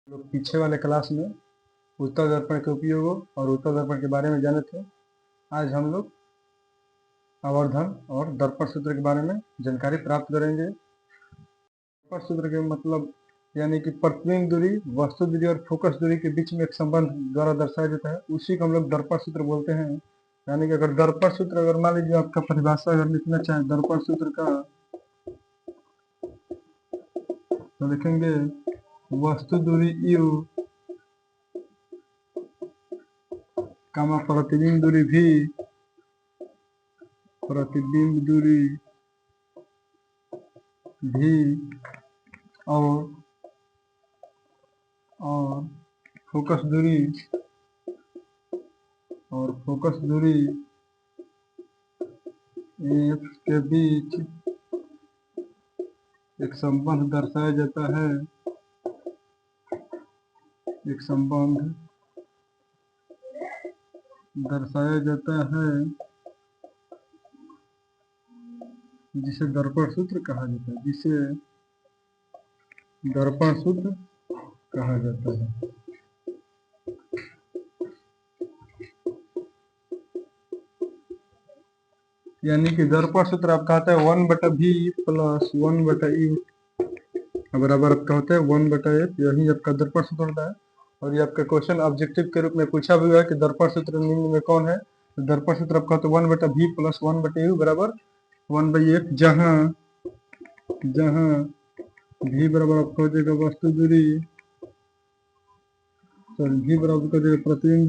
लोग पीछे वाले क्लास में उत्तल दर्पण के उपयोग और उत्तल दर्पण के बारे में जाने थे। आज हम लोग आवर्धन और दर्पण सूत्र के बारे में जानकारी प्राप्त करेंगे। दर्पण सूत्र के मतलब यानी कि प्रतिबिंब दूरी, वस्तु दूरी और फोकस दूरी के बीच में एक संबंध द्वारा दर्शाया जाता है, उसी को हम लोग दर्पण सूत्र बोलते हैं। यानी कि अगर दर्पण सूत्र, अगर मान लीजिए आपका परिभाषा अगर लिखना चाहे दर्पण सूत्र का, तो लिखेंगे वस्तु दूरी u कामा प्रतिबिंब दूरी v, प्रतिबिंब दूरी v और फोकस दूरी f के बीच एक संबंध दर्शाया जाता है, जिसे दर्पण सूत्र कहा जाता है, यानी कि दर्पण सूत्र आपका आता है 1/v प्लस 1/u बराबर आपका होता है 1/f। यही आपका दर्पण सूत्र होता है। और ये आपका क्वेश्चन ऑब्जेक्टिव के रूप में पूछा भी हुआ है कि दर्पण सूत्र निम्न में कौन है। तो दर्पण सूत्र आपका होता है 1/v प्लस 1/u बराबर 1/f, जहाँ v बराबर आपका हो जाएगा वस्तु दूरी, v बराबर हो जाएगा प्रतिबिंब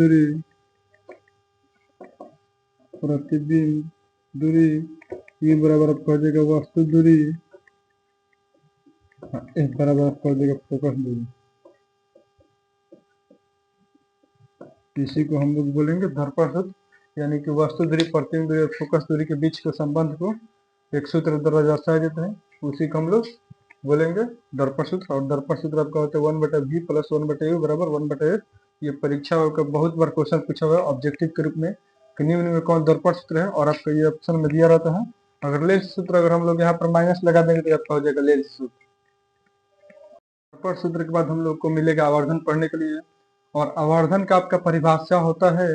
दूरी, u बराबर आपका हो जाएगा वस्तु दूरी, f बराबर आपका हो जाएगा फोकस दूरी। इसी को हम लोग बोलेंगे दर्पण सूत्र, यानी कि वस्तु दूरी, प्रतिबिंब दूरी और फोकस दूरी के बीच के संबंध को एक सूत्र द्वारा दर्शाया जाता है, उसी को हम लोग बोलेंगे दर्पण सूत्र। और दर्पण सूत्र आपका होता है 1/v प्लस 1/u बराबर 1/f। ये परीक्षा का बहुत बार क्वेश्चन पूछा हुआ है ऑब्जेक्टिव के रूप में कि निम्न में कौन दर्पण सूत्र है, और आपका ये ऑप्शन में दिया रहता है। अगर लेंस सूत्र अगर हम लोग यहाँ पर माइनस लगा देंगे तो आपका हो जाएगा लेंस सूत्र। दर्पण सूत्र के बाद हम लोग को मिलेगा आवर्धन पढ़ने के लिए। और आवर्धन का आपका परिभाषा होता है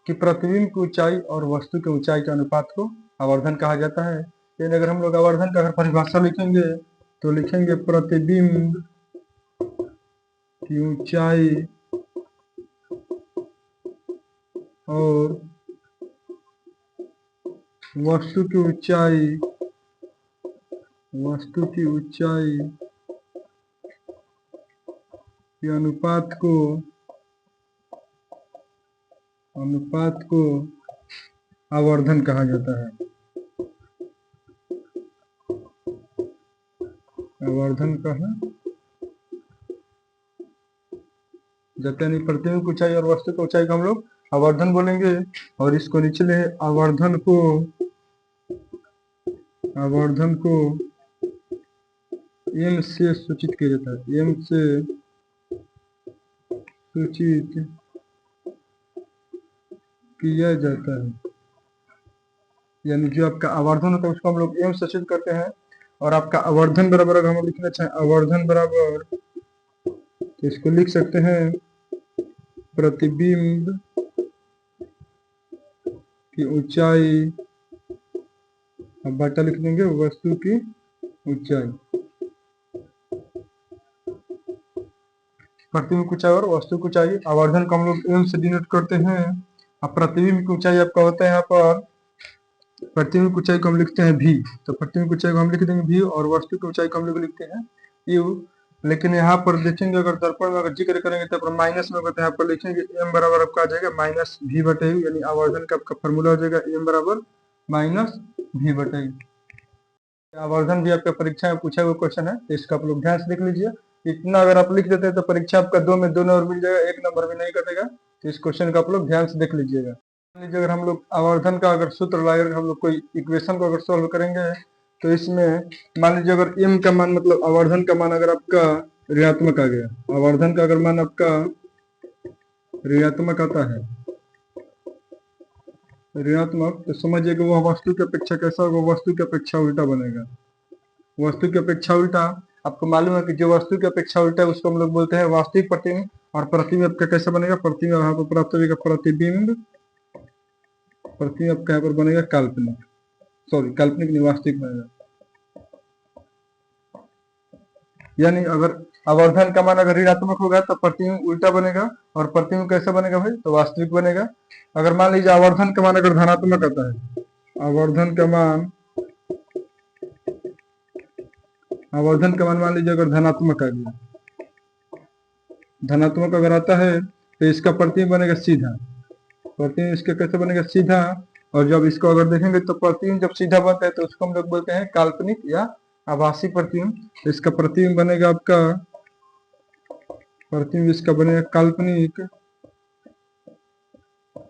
कि प्रतिबिंब की ऊंचाई और वस्तु की ऊंचाई के अनुपात को आवर्धन कहा जाता है। यानी अगर हम लोग आवर्धन का अगर परिभाषा लिखेंगे तो लिखेंगे प्रतिबिंब की ऊंचाई और वस्तु की ऊंचाई के अनुपात को आवर्धन कहा जाता है। आवर्धन कहा जाता है, प्रतिबिंब की ऊंचाई और वस्तु की ऊंचाई को हम लोग आवर्धन बोलेंगे। और इसको निचले आवर्धन को m से सूचित किया जाता है, m से सूचित किया जाता है। यानी जो आपका आवर्धन होता है उसको हम लोग m से सूचित करते हैं। और आपका आवर्धन बराबर अगर हम लिखना चाहें आवर्धन बराबर, तो इसको लिख सकते हैं प्रतिबिंब की ऊंचाई, अब बटा लिख देंगे वस्तु की ऊंचाई। प्रतिबिंब की ऊंचाई और वस्तु की ऊंचाई, आवर्धन को हम लोग m से डिनोट करते हैं। अब प्रतिबिंब की ऊंचाई आपका होता है यहाँ पर, प्रतिबिंब की ऊंचाई को हम लिखते हैं v, तो प्रतिबिंब की ऊंचाई को हम लिख देंगे v और वस्तु की ऊंचाई को हम लोग लिखते हैं u। लेकिन यहाँ पर देखेंगे अगर दर्पण में अगर जिक्र करेंगे तो माइनस में होगा, तो यहाँ पर लिखेंगे m बराबर आपका आ जाएगा माइनस v/u, यानी आवर्धन का आपका फॉर्मूला हो जाएगा m बराबर माइनस v/u। आवर्धन भी आपका परीक्षा में पूछा हुआ क्वेश्चन है, तो इसका आप लोग ध्यान से देख लीजिए। इतना अगर आप लिख देते हैं तो परीक्षा आपका 2 में 2 नंबर मिल जाएगा, 1 नंबर भी नहीं कटेगा। तो इस क्वेश्चन का आप लोग ध्यान से देख लीजिएगा। मान लीजिए अगर हम लोग आवर्धन का अगर सूत्र लगाकर हम लोग कोई इक्वेशन को अगर सॉल्व करेंगे, तो इसमें मान लीजिए अगर m का मान मतलब आवर्धन का मान अगर आपका ऋणात्मक आ गया, आवर्धन का अगर मान आपका ऋणात्मक आता है, ऋणात्मक, तो समझिए कि वह वस्तु की अपेक्षा कैसा होगा, वस्तु की अपेक्षा उल्टा बनेगा। वस्तु की अपेक्षा उल्टा आपको मालूम है कि जो वस्तु की अपेक्षा उल्टा है उसको हम लोग बोलते हैं वास्तविक प्रतिबिंब। और प्रतिबिंब आपका कैसे बनेगा, प्रतिबिंब यहाँ पर प्राप्त होगा प्रतिबिंब, प्रतिबिंब आपका यहाँ पर बनेगा काल्पनिक, सॉरी काल्पनिक नहीं, वास्तविक बनेगा। यानी अगर आवर्धन का मान अगर ऋणात्मक होगा तो प्रतिबिंब उल्टा बनेगा, और प्रतिबिंब कैसे बनेगा भाई, तो वास्तविक बनेगा। अगर मान लीजिए आवर्धन का मान अगर धनात्मक आता है, आवर्धन का मान मान लीजिए अगर धनात्मक आ गया, धनात्मक अगर आता है तो इसका प्रतिबिंब बनेगा सीधा, प्रतिबिंब इसका कैसे बनेगा, सीधा। और जब इसको अगर देखेंगे तो प्रतिबिंब जब सीधा बनता है तो उसको हम लोग बोलते हैं काल्पनिक या आभासी प्रतिबिंब। तो इसका प्रतिबिंब बनेगा आपका, प्रतिबिंब इसका बनेगा काल्पनिक,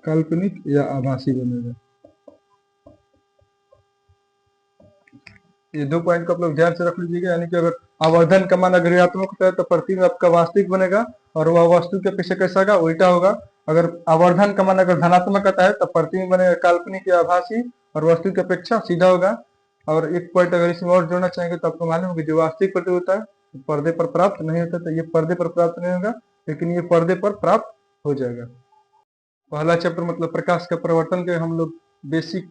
काल्पनिक या आभासी बनेगा। ये 2 पॉइंट को आप लोग ध्यान से रख लीजिएगा। यानी कि अगर आवर्धन का मान अगर ऋणात्मक होता है तो प्रतिबिंब आपका वास्तविक बनेगा, और वह वस्तु के अपेक्षा कैसा होगा, उल्टा होगा। अगर आवर्धन का मान अगर धनात्मक आता है तो प्रतिबिंब बनेगा काल्पनिक या आभासी, और वस्तु की अपेक्षा सीधा होगा। और एक पॉइंट अगर इसमें और जोड़ना चाहेंगे तो आपको मालूम है कि जो वास्तविक प्रतिबिंब होता है पर्दे पर प्राप्त नहीं होता, तो ये पर्दे पर प्राप्त नहीं होगा, लेकिन ये पर्दे पर प्राप्त हो जाएगा। पहला चैप्टर मतलब प्रकाश का परिवर्तन के हम लोग बेसिक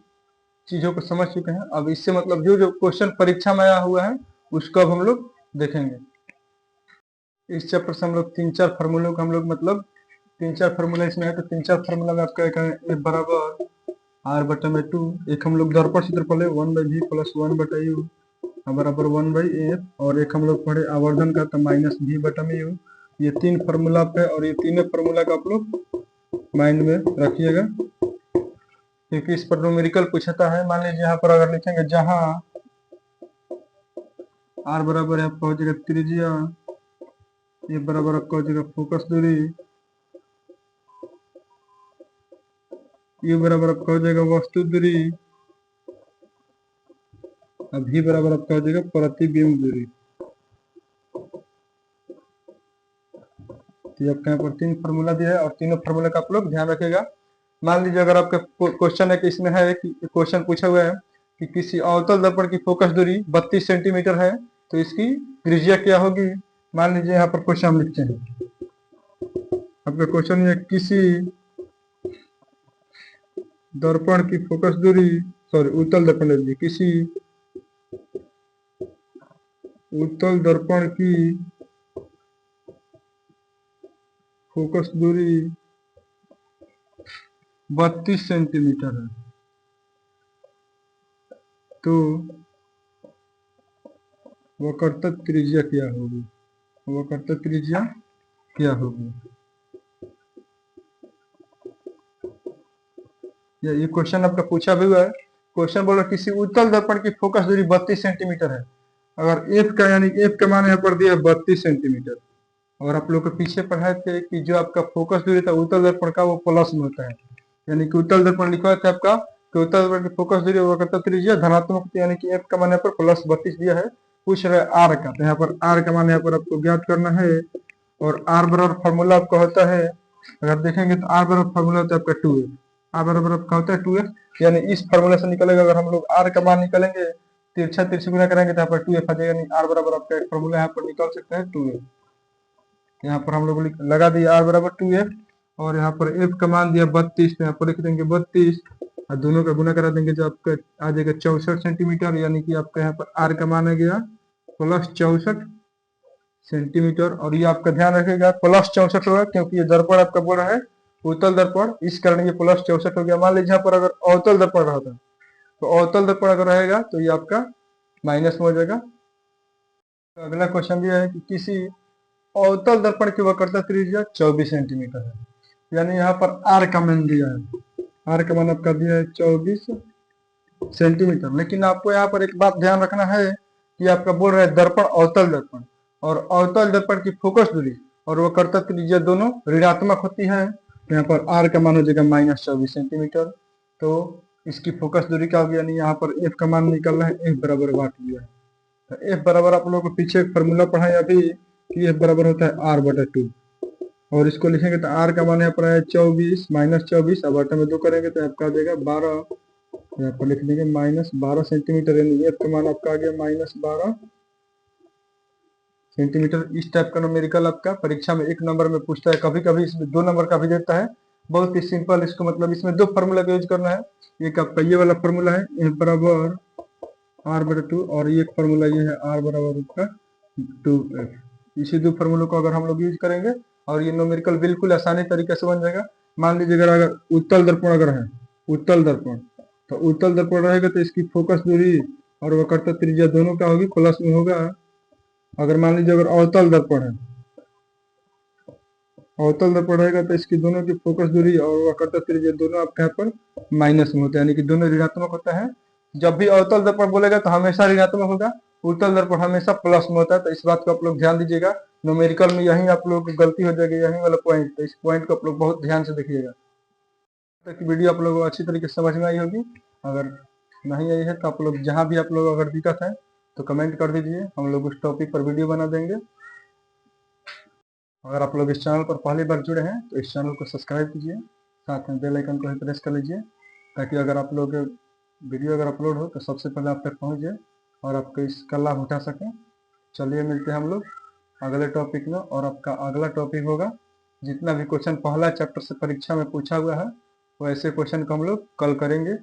चीजों को समझ चुके हैं। अब इससे मतलब जो जो क्वेश्चन परीक्षा में आया हुआ है उसको अब हम लोग देखेंगे। इस चैप्टर से हम लोग 3-4 फार्मूलों को हम लोग मतलब 3-4 फार्मूला इसमें है, तो 3-4 फार्मूला में आपका एक है F बराबर R/2, एक हम लोग दर्पण क्षेत्रफल है 1/v प्लस 1/u बराबर 1/f, और एक हम लोग पढ़े आवर्धन का तो -v/mu। ये 3 फार्मूला पे, और ये तीनों फार्मूला का आप लोग माइंड में रखिएगा, क्योंकि इस पर न्यूमेरिकल पूछता है। मान लीजिए यहाँ पर अगर लिखेंगे जहां R बराबर है आपका हो जाएगा त्रिज्या, ये बराबर आपका हो जाएगा फोकस दूरी, ये बराबर आपका हो जाएगा वस्तु दूरी, और v बराबर आपका हो जाएगा प्रतिबिंब दूरी। तो आपका यहाँ पर 3 फार्मूला दिया है, और तीनों फार्मूला का आप लोग ध्यान रखेगा। मान लीजिए अगर आपका क्वेश्चन है कि इसमें है कि क्वेश्चन पूछा हुआ है कि किसी अवतल दर्पण की फोकस दूरी 32 सेंटीमीटर है, तो इसकी त्रिज्या क्या होगी। मान लीजिए यहाँ पर क्वेश्चन हम लिखते हैं, आपका क्वेश्चन है किसी दर्पण की फोकस दूरी, सॉरी उत्तल दर्पण लीजिए, किसी उत्तल दर्पण की फोकस दूरी 32 सेंटीमीटर है, तो वक्रता त्रिज्या क्या होगी, वक्रता त्रिज्या क्या होगी। ये क्वेश्चन आपका पूछा भी हुआ है। क्वेश्चन बोला किसी उत्तल दर्पण की फोकस दूरी 32 सेंटीमीटर है। अगर एफ का यानी एफ का मान यहाँ पर दिया 32 सेंटीमीटर, और आप लोग को पीछे पढ़ाए थे कि जो आपका फोकस दूरी था उत्तल दर्पण का वो प्लस में होता है, यानी कि उत्तल दर्पण लिखा था आपका कि उत्तल दर्पण की फोकस दूरी वक्रता त्रिज्या धनात्मक, यानी कि एफ का मान यहाँ पर +32 दिया है। पूछ रहा है आर का, तो यहाँ पर आर का मान यहाँ पर आपको ज्ञात करना है, और आर बराबर फॉर्मूला आपका होता है, अगर देखेंगे तो आर बराबर फॉर्मूला होता है आपका 2f, आर बराबर आपका होता है 2f, यानी इस फॉर्मूला से निकलेगा। अगर हम लोग आर का मान निकलेंगे तिरछा तिरछी गुना करेंगे तो यहाँ पर 2f आ जाएगा, यानी आर बराबर आपका एक फॉर्मूला यहाँ पर निकल सकता है 2f। यहाँ पर हम लोग लगा दिया आर बराबर 2f, और यहाँ पर f का मान दिया 32, तो यहाँ पर लिख देंगे 32, और दोनों का गुना करा देंगे जो आपका आ जाएगा 64 सेंटीमीटर, यानी कि आपका यहाँ पर आर का मान आ गया +64 सेंटीमीटर। और ये आपका ध्यान रखेगा +64 होगा, क्योंकि ये दर्पण आपका बोल रहा है उत्तल दर्पण, इस कारण ये +64 हो गया। मान लीजिए यहाँ पर अगर अवतल दर्पण रहता तो अवतल दर्पण अगर रहेगा तो ये आपका माइनस में हो जाएगा। तो अगला क्वेश्चन ये है कि किसी अवतल दर्पण की वक्रता त्रिज्या 24 सेंटीमीटर है, यानी यहाँ पर आर का मान दिया है, आर का मान आपका दिया है 24 सेंटीमीटर। लेकिन आपको यहाँ पर एक बात ध्यान रखना है कि आपका बोल रहा है दर्पण अवतल दर्पण, और अवतल दर्पण की फोकस दूरी और वक्रता त्रिज्या दोनों ऋणात्मक होती है। यहाँ पर आर का मान हो जाएगा -24 सेंटीमीटर, तो इसकी फोकस दूरी क्या होगी, यानी यहाँ पर एफ का मान निकल रहा है, एफ बराबर वाट लिया है। तो एफ बराबर आप लोगों को पीछे एक फार्मूला पढ़ा है अभी कि एफ बराबर होता है R/2, और इसको लिखेंगे तो आर का मान यहाँ पर है 24 -24, अब बटा में 2 करेंगे तो आपका आ जाएगा 12, यहाँ पर लिख देंगे -12 सेंटीमीटर, यानी एफ का मान आपका आ गया -12 सेंटीमीटर। इस टाइप का न्यूमेरिकल आपका परीक्षा में 1 नंबर में पूछता है, कभी कभी इसमें 2 नंबर का भी देता है। बहुत ही सिंपल, इसको मतलब इसमें 2 फार्मूला का यूज करना है। एक आपका ये वाला फार्मूला है, ए बराबर r/2, और ये एक फार्मूला ये है r बराबर उसका 2f। इसी 2 फार्मूलों को अगर हम लोग यूज करेंगे और ये न्यूमेरिकल बिल्कुल आसानी तरीके से बन जाएगा। मान लीजिए अगर उत्तल दर्पण अगर है, उत्तल दर्पण, तो उत्तल दर्पण रहेगा तो इसकी फोकस दूरी और वक्रता त्रिज्या दोनों क्या होगी, प्लस में होगा। अगर मान लीजिए अगर अवतल दर्पण है, अवतल दर्पण रहेगा तो इसकी दोनों की फोकस दूरी और वक्रता त्रिज्या दोनों आपके यहाँ पर माइनस में होता है, यानी कि दोनों ऋणात्मक होता है। जब भी अवतल दर्पण बोलेगा तो हमेशा ऋणात्मक होगा, उत्तल दर्पण हमेशा प्लस में होता है। तो इस बात को आप लोग ध्यान दीजिएगा। न्यूमेरिकल में यही आप लोग गलती हो जाएगी, यही वाला पॉइंट, तो इस पॉइंट को आप लोग बहुत ध्यान से देखिएगा। तक वीडियो आप लोगों को अच्छी तरीके से समझ में आई होगी। अगर नहीं आई है तो आप लोग जहाँ भी आप लोग अगर दिक्कत है तो कमेंट कर दीजिए, हम लोग उस टॉपिक पर वीडियो बना देंगे। अगर आप लोग इस चैनल पर पहली बार जुड़े हैं तो इस चैनल को सब्सक्राइब कीजिए, साथ में बेल आइकन को भी प्रेस कर लीजिए, ताकि अगर आप लोग वीडियो अगर अपलोड हो तो सबसे पहले आप तक पहुँच जाए और आपको इसका लाभ उठा सकें। चलिए मिलते हैं हम लोग अगले टॉपिक में, और आपका अगला टॉपिक होगा जितना भी क्वेश्चन पहला चैप्टर से परीक्षा में पूछा हुआ है वैसे क्वेश्चन को हम लोग कल करेंगे।